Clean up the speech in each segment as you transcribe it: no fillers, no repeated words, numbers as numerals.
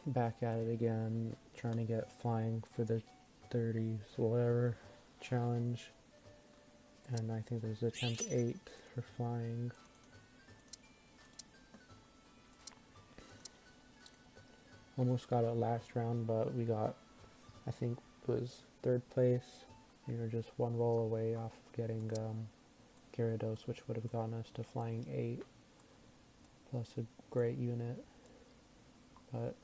back at it again, trying to get flying for the 30s, whatever, challenge. And I think there's attempt 8 for flying. Almost got it last round, but we got, I think it was 3rd place. We were just one roll away off of getting Gyarados, which would have gotten us to flying 8, plus a great unit. But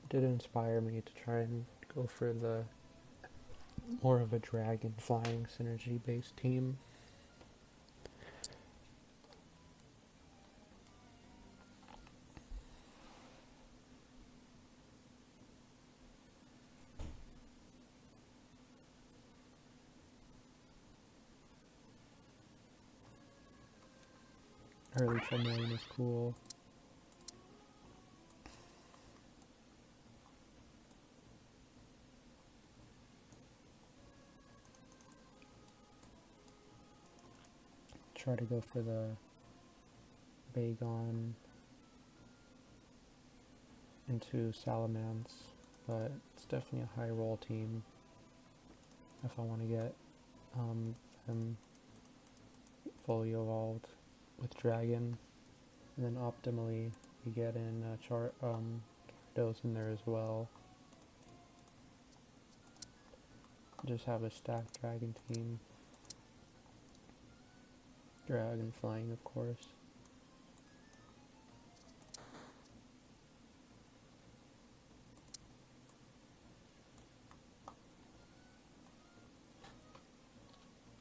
it did inspire me to try and go for the more of a dragon flying synergy based team. Early Charmeleon is cool. Try to go for the Bagon into Salamence, but it's definitely a high roll team if I want to get them fully evolved with Dragon, and then optimally we get in Gyarados in there as well. Just have a stacked Dragon team. Dragon flying, of course.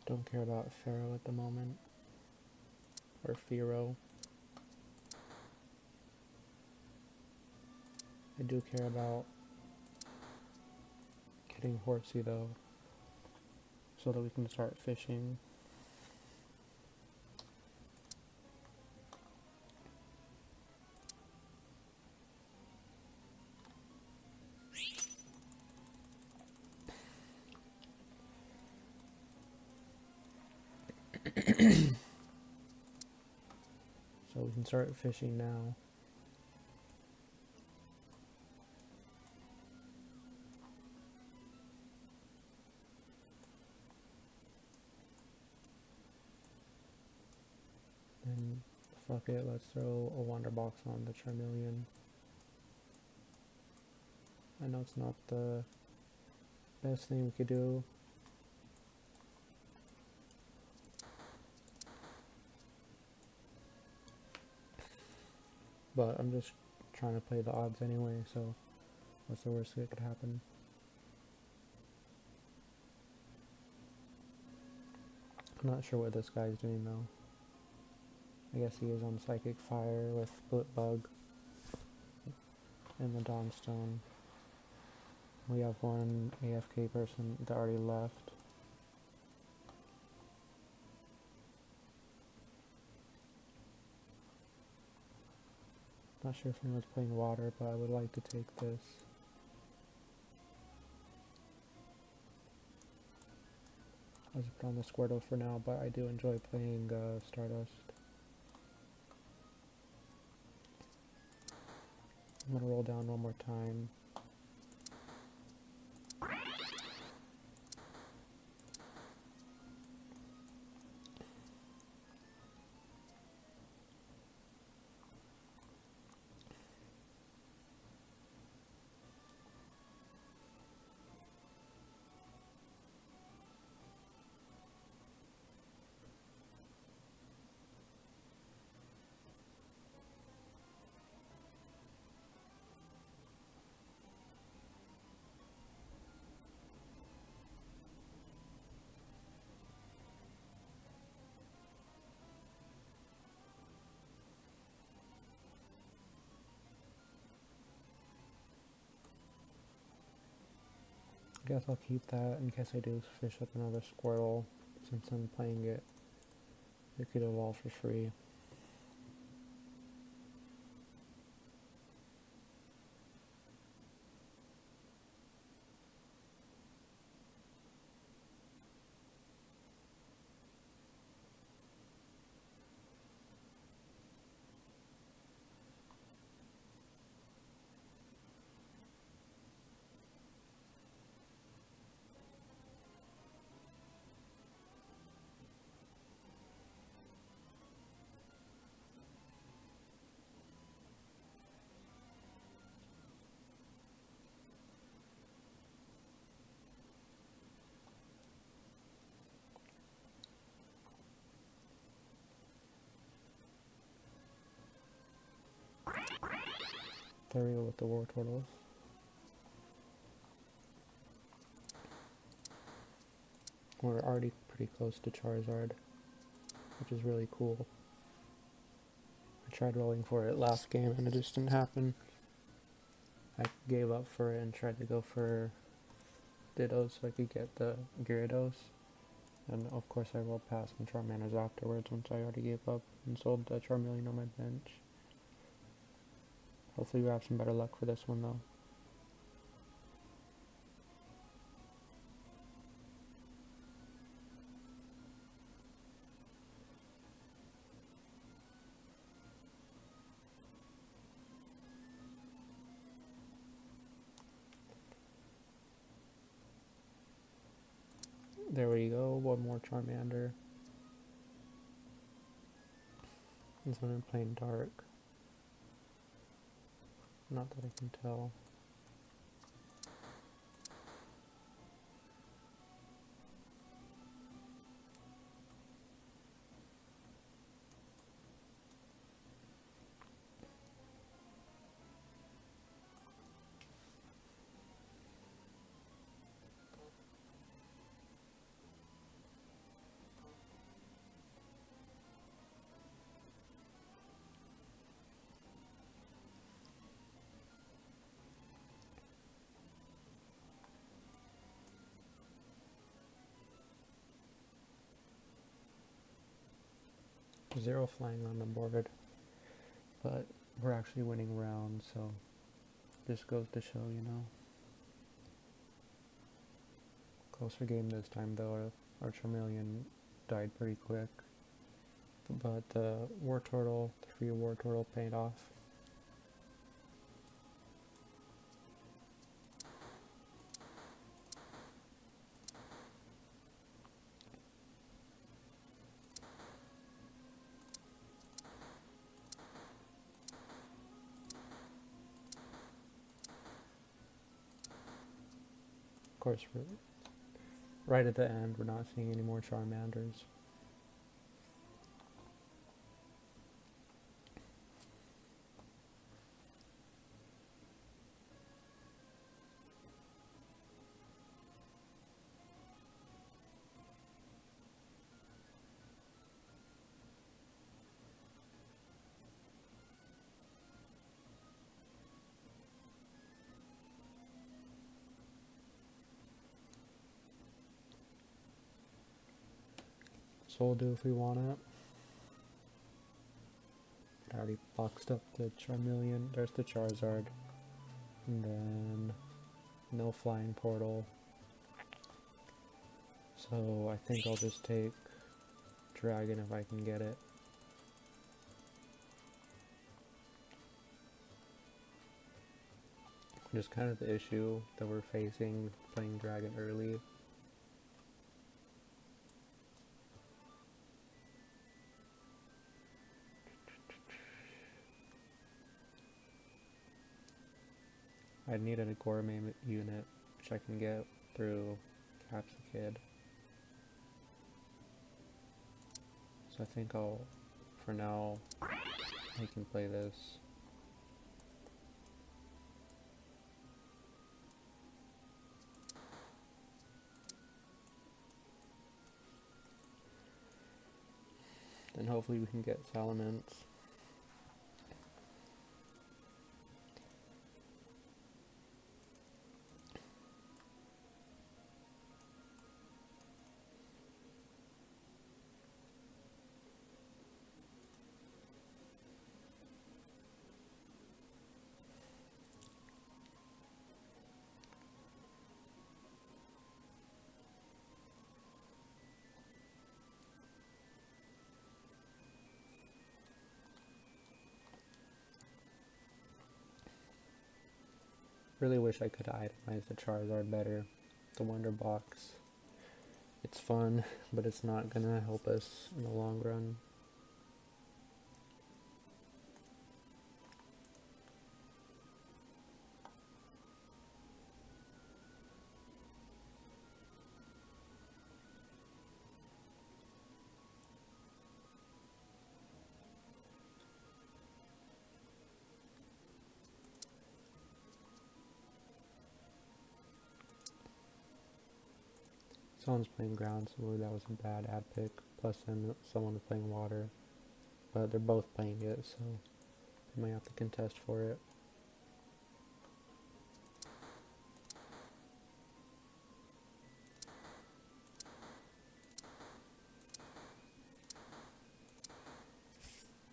Don't care about Pharaoh at the moment. Or Fearow. I do care about getting Horsey though, so that we can start fishing. So we can start fishing now. And fuck it, let's throw a Wonder Box on the Charmeleon. I know it's not the best thing we could do. But I'm just trying to play the odds anyway, so what's the worst that could happen? I'm not sure what this guy's doing though. I guess he is on Psychic Fire with Split Bug and the Dawnstone. We have one AFK person that already left. Not sure if anyone's playing water, but I would like to take this. I'll just put on the Squirtle for now, but I do enjoy playing Stardust. I'm gonna roll down one more time. I guess I'll keep that in case I do fish up another Squirtle. Since I'm playing it, it could evolve for free. area with the war turtles. We're already pretty close to Charizard, which is really cool. I tried rolling for it last game and it just didn't happen. I gave up for it and tried to go for Dittos so I could get the Gyarados. And of course I rolled past some Charmanders afterwards once I already gave up and sold the Charmeleon on my bench. Hopefully we have some better luck for this one though. There we go, one more Charmander. This one I'm playing dark. Not that I can tell. Zero flying on the board, but we're actually winning rounds, so just goes to show, you know. Closer game this time though. Our Charmeleon died pretty quick, but the War Turtle, the free War Turtle paid off. Of course, right at the end, we're not seeing any more Charmanders. So we'll do if we want it. I already boxed up the Charmeleon. There's the Charizard. And then no flying portal. So I think I'll just take Dragon if I can get it. Just kind of the issue that we're facing playing Dragon early. I needed a gourmet unit, which I can get through Capsakid. So I think I'll, for now, I can play this. Then hopefully we can get Salamence. Really wish I could itemize the Charizard better. The Wonder Box. It's fun, but it's not gonna help us in the long run. Someone's playing ground, so that was a bad ad pick. Plus then someone playing water. But they're both playing it, so they might have to contest for it.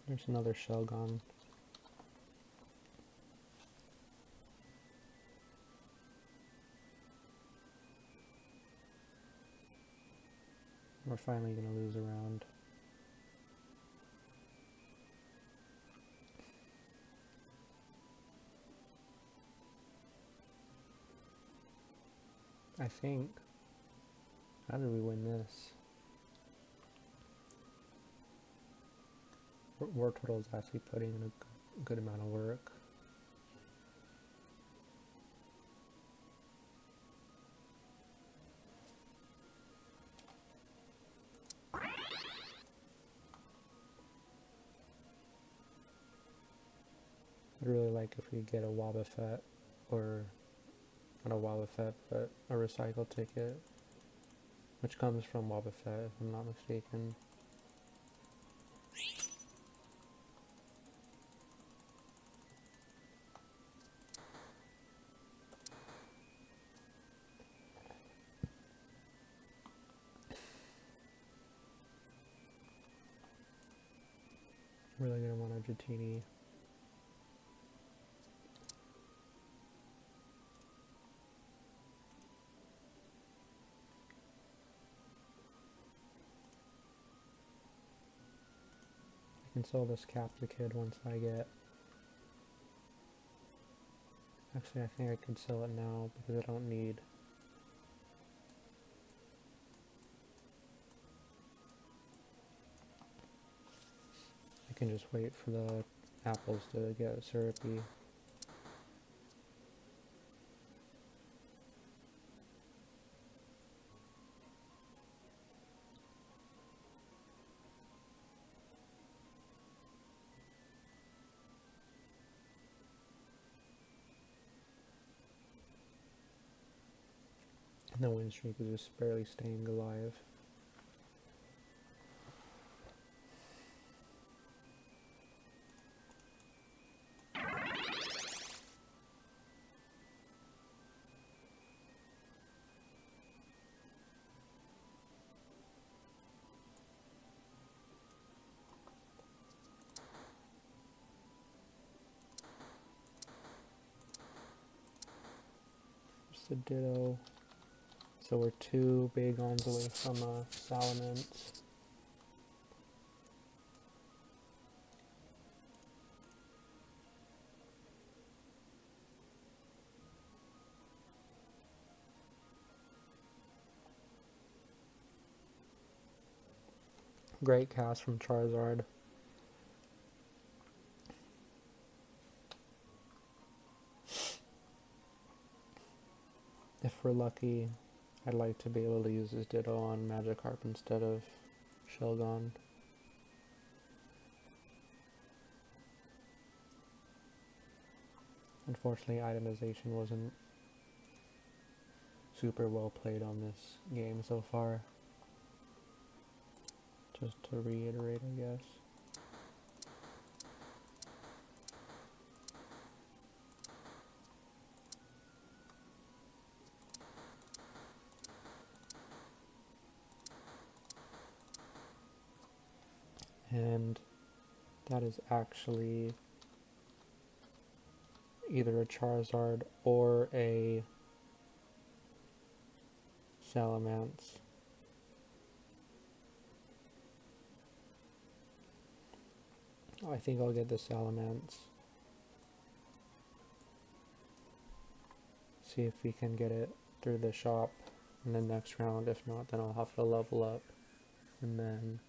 There's another Shelgon. We're finally going to lose a round. I think. How did we win this? War Turtle's actually putting in a good amount of work. I'd really like if we get a Wobbuffet, or not a Wobbuffet, but a recycle ticket, which comes from Wobbuffet, if I'm not mistaken. Really gonna want a Dratini. I can sell this Capsicid once I get... Actually, I think I can sell it now because I don't need... I can just wait for the apples to get syrupy. The win streak is just barely staying alive. Just a Ditto. So we're 2 Bagons away from a Salamence. Great cast from Charizard. If we're lucky, I'd like to be able to use this Ditto on Magikarp instead of Shelgon. Unfortunately, itemization wasn't super well played on this game so far. Just to reiterate, I guess. And that is actually either a Charizard or a Salamence. I think I'll get the Salamence. See if we can get it through the shop in the next round. If not, then I'll have to level up. And then...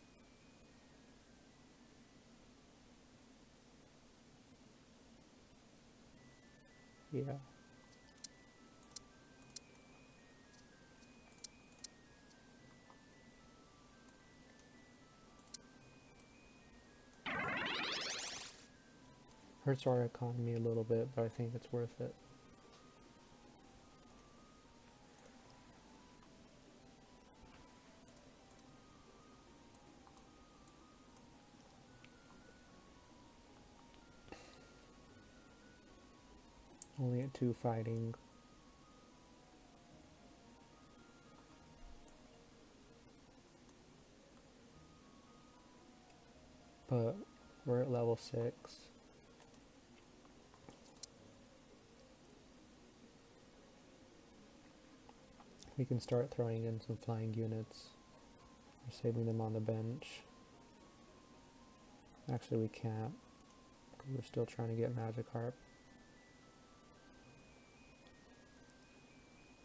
yeah. Hurts our economy a little bit, but I think it's worth it. Only at 2 fighting. But we're at level 6. We can start throwing in some flying units. We're saving them on the bench. Actually, we can't, because we're still trying to get Magikarp.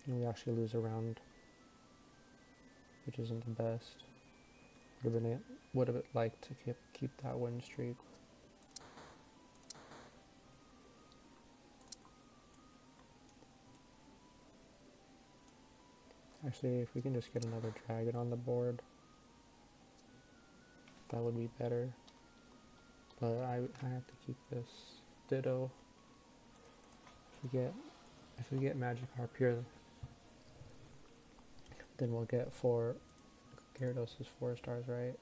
And we actually lose a round, which isn't the best. Would have liked to keep that win streak. Actually, if we can just get another dragon on the board, that would be better. But I have to keep this Ditto. If we get Magikarp here, then we'll get 4 Gyarados is 4 stars, right?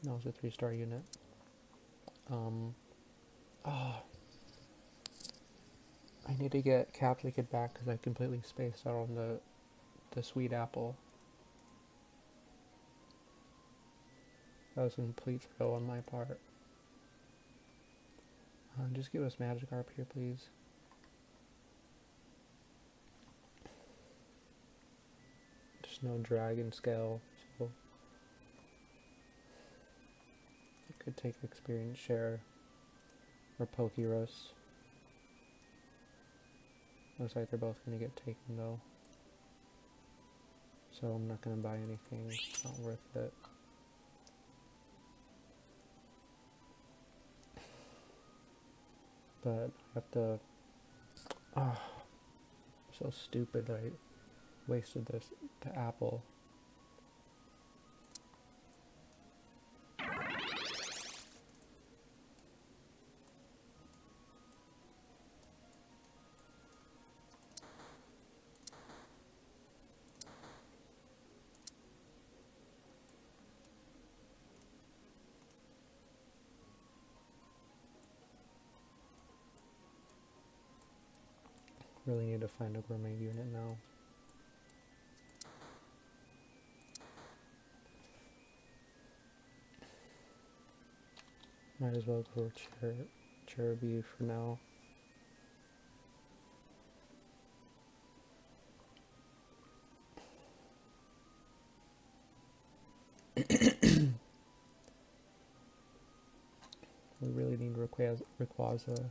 No, it's a 3-star unit. I need to get Capsicum back because I completely spaced out on the sweet apple. That was a complete throw on my part. Just give us Magikarp here, please. There's no Dragon Scale, so it could take Experience Share or Pokeros. Looks like they're both going to get taken though. So I'm not going to buy anything, it's not worth it. But I have to... so stupid I wasted the apple. Really need to find a gourmet unit now. Might as well go Cherubi for now. We really need Rayquaza.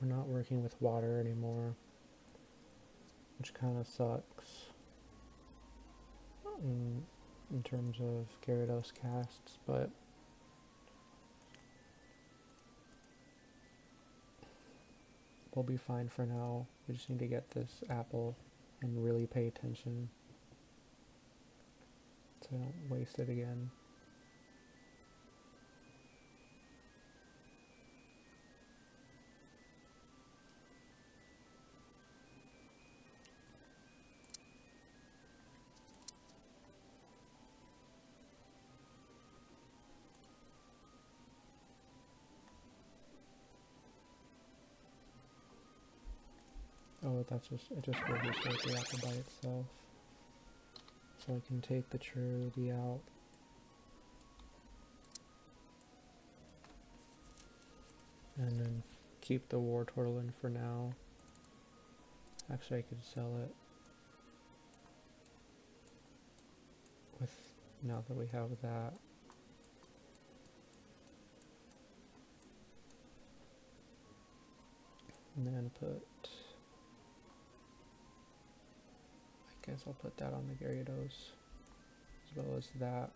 We're not working with water anymore, which kind of sucks in terms of Gyarados casts, but we'll be fine for now. We just need to get this apple and really pay attention so I don't waste it again. Oh, it just will restart the apple by itself. So I can take the Cherubi out. And then keep the Wartortle in for now. Actually, I could sell it now that we have that. And then I guess I'll put that on the Gyarados as well as that.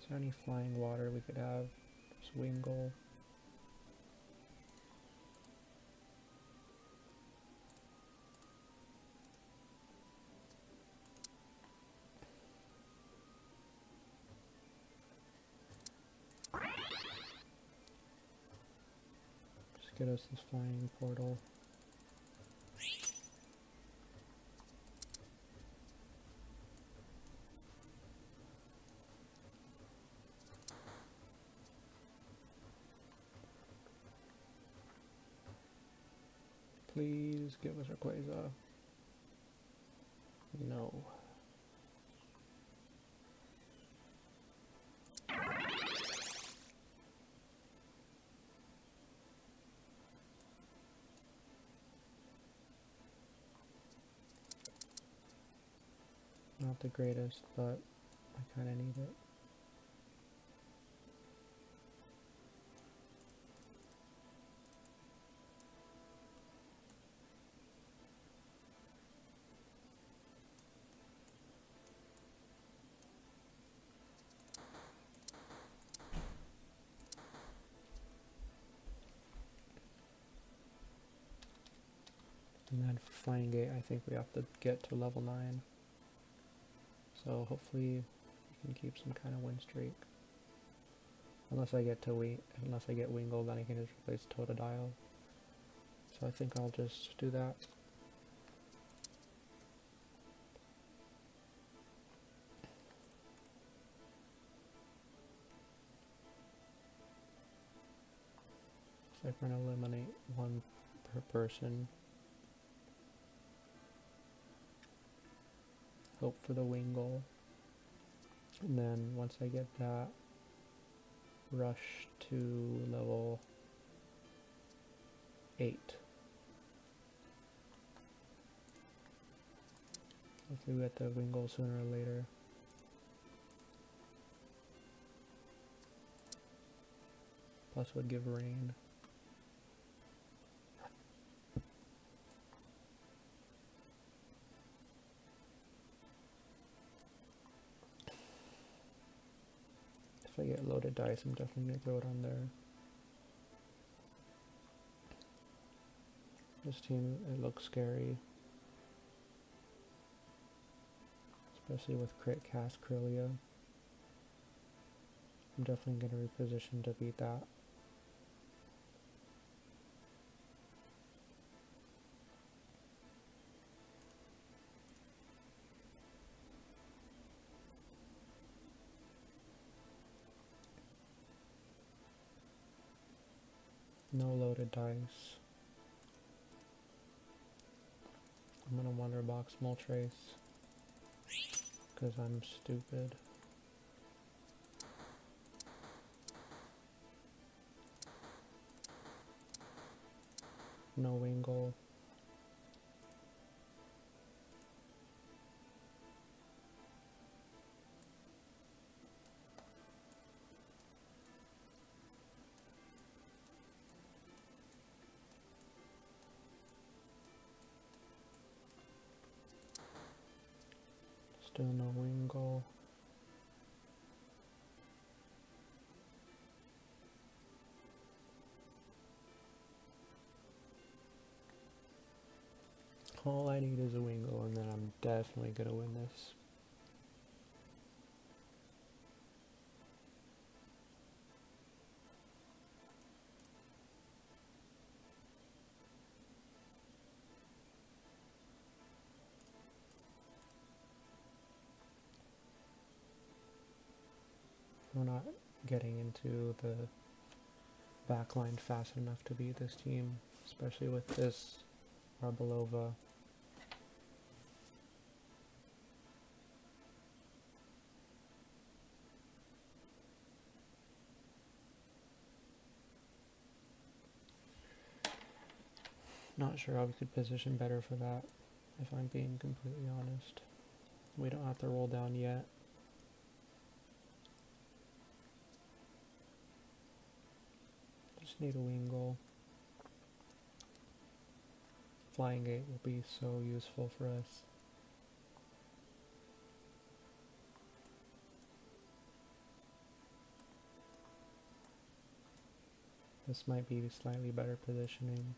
Is there any flying water we could have? Swingle. get us this flying portal. Please give us Rayquaza. No. Not the greatest, but I kind of need it. And then for Flying Gate, I think we have to get to level 9. So hopefully we can keep some kind of win streak. Unless I get Wingull, then I can just replace Totodile. So I think I'll just do that. So I'm going to eliminate one per person. Hope for the Wingull. And then once I get that, rush to level 8. Hopefully we get the Wingull sooner or later. Plus would give rain. If I get loaded dice, I'm definitely going to throw it on there. This team, it looks scary. Especially with crit cast Kirlia. I'm definitely going to reposition to beat that. No loaded dice. I'm gonna Wonder Box Moltres because I'm stupid. No Wingull. Still no Wingull. All I need is a Wingull and then I'm definitely gonna win this. We're not getting into the backline fast enough to beat this team, especially with this Arbulova. Not sure how we could position better for that, if I'm being completely honest. We don't have to roll down yet. Just need a Wingull. Flying Gate will be so useful for us. This might be slightly better positioning.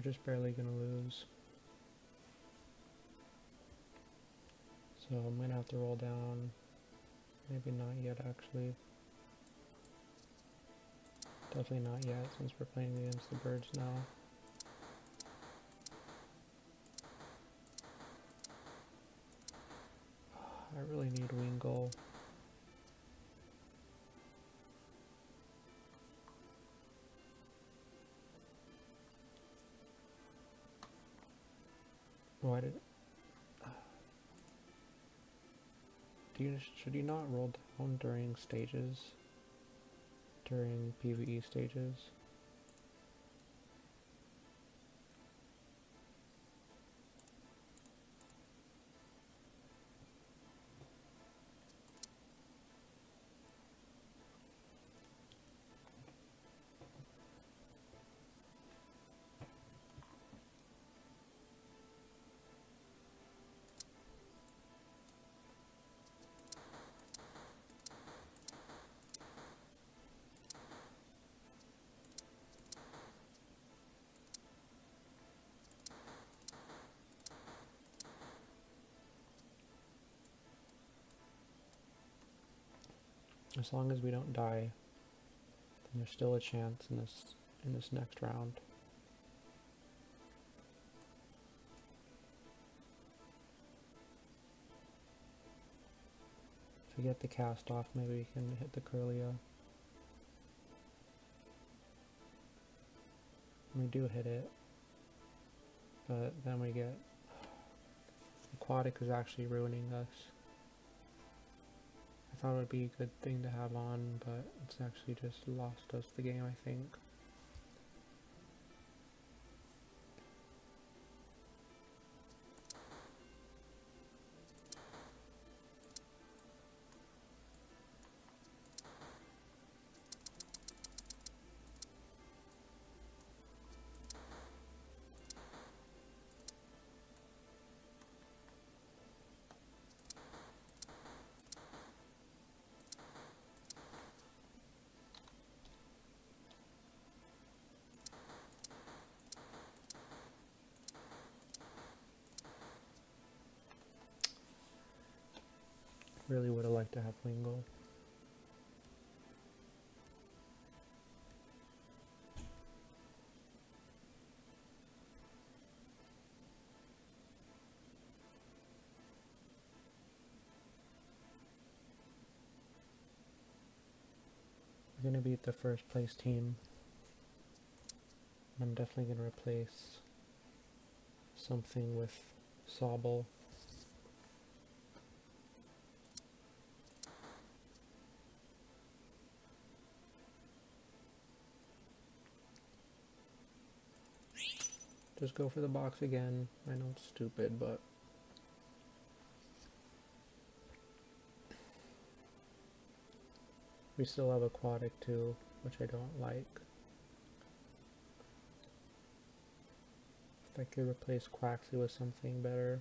We're just barely gonna lose. So I'm gonna have to roll down. Maybe not yet, actually. Definitely not yet, since we're playing against the birds now. I really need Wingull. Why did... should you not roll down during stages? During PvE stages? As long as we don't die, then there's still a chance in this next round. If we get the cast off, maybe we can hit the Kirlia. We do hit it, but then we get... Aquatic is actually ruining us. I thought it would be a good thing to have on, but it's actually just lost us the game, I think. Really would have liked to have Wingull. We're gonna beat the first place team. I'm definitely gonna replace something with Sobble. Just go for the box again. I know it's stupid, but... We still have Aquatic too, which I don't like. If I could replace Quaxly with something better.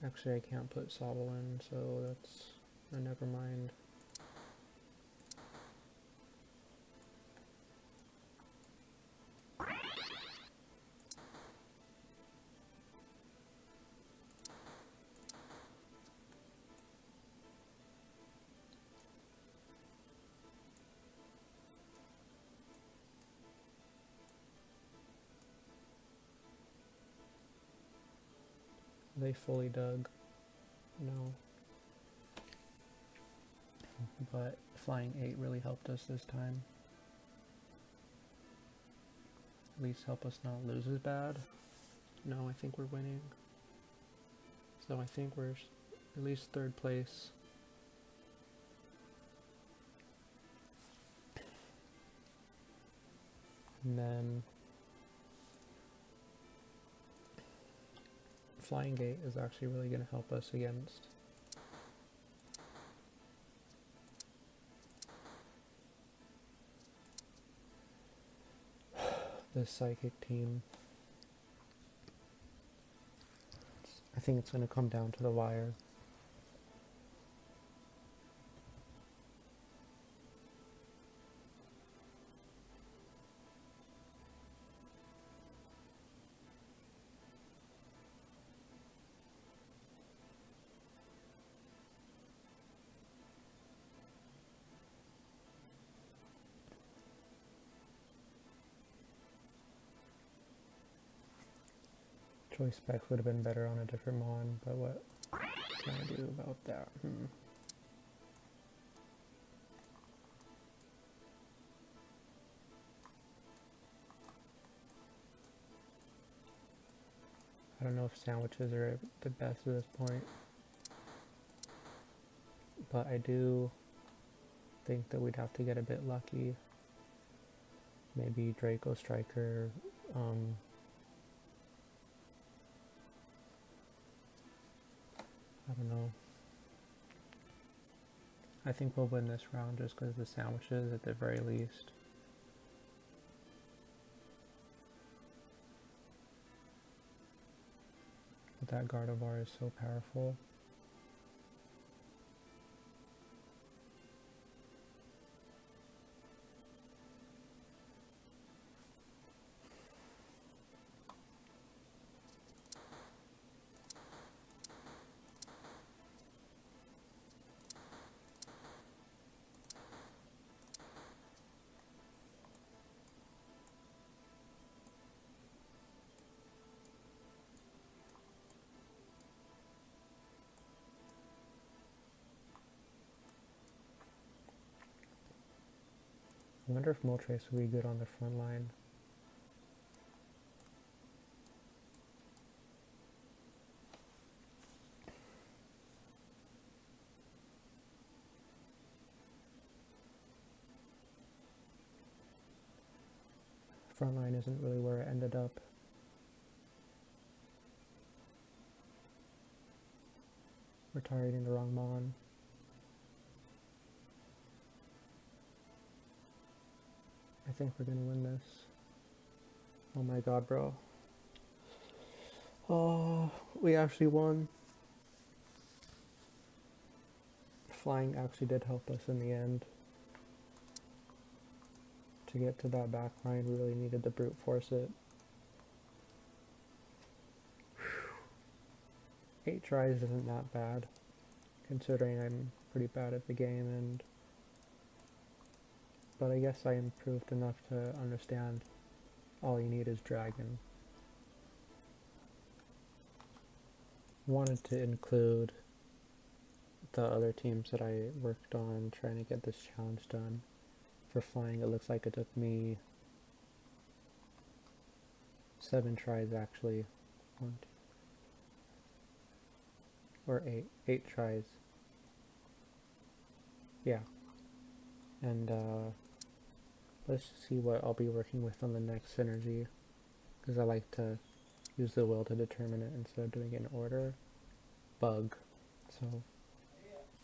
Actually, I can't put Sobble in, so that's... never mind. They fully dug. No. But Flying 8 really helped us this time. At least help us not lose as bad. No, I think we're winning. So I think we're at least third place. And then Flying Gate is actually really going to help us against this Psychic team. I think it's going to come down to the wire. Choice specs would have been better on a different mon, but what can I do about that? I don't know if sandwiches are the best at this point, but I do think that we'd have to get a bit lucky. Maybe Draco Striker, I don't know. I think we'll win this round just because of the sandwiches at the very least. But that Gardevoir is so powerful. I wonder if Moltres would be good on the front line. Front line isn't really where it ended up. We're targeting the wrong mon. I think we're gonna win this. Oh my god, bro. Oh, we actually won. Flying actually did help us in the end. To get to that back line, we really needed to brute force it. 8 tries isn't that bad, considering I'm pretty bad at the game, but I guess I improved enough to understand all you need is dragon. Wanted to include the other teams that I worked on trying to get this challenge done. For flying, it looks like it took me 7 tries actually. 1, 2, or 8 tries. Yeah. And let's see what I'll be working with on the next synergy, because I like to use the will to determine it instead of doing it in order. Bug. So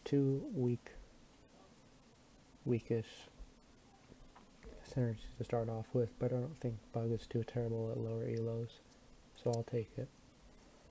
2 weakish synergies to start off with, but I don't think Bug is too terrible at lower elos, so I'll take it.